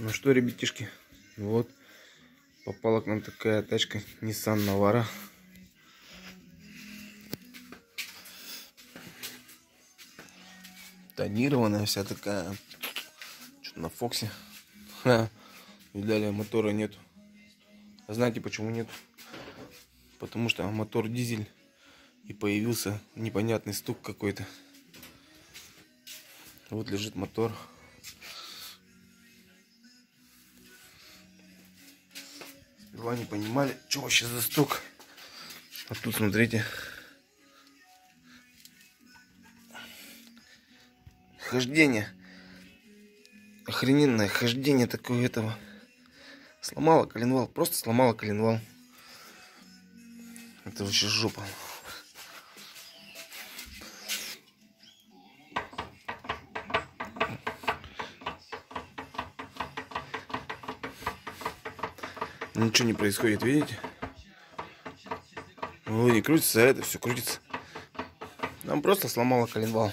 Ну что, ребятишки, вот попала к нам такая тачка Nissan Navara. Тонированная вся такая. Что-то на Фоксе. Видали, мотора нет. А знаете почему нет? Потому что мотор дизель. И появился непонятный стук какой-то. Вот лежит мотор. Сперва не понимали, что вообще за стук. А тут смотрите. Хождение. Охрененное хождение такое этого. Сломала коленвал. Просто сломала коленвал. Это вообще жопа. Ничего не происходит, видите? Ой, не крутится, а это все крутится. Нам просто сломала коленвал.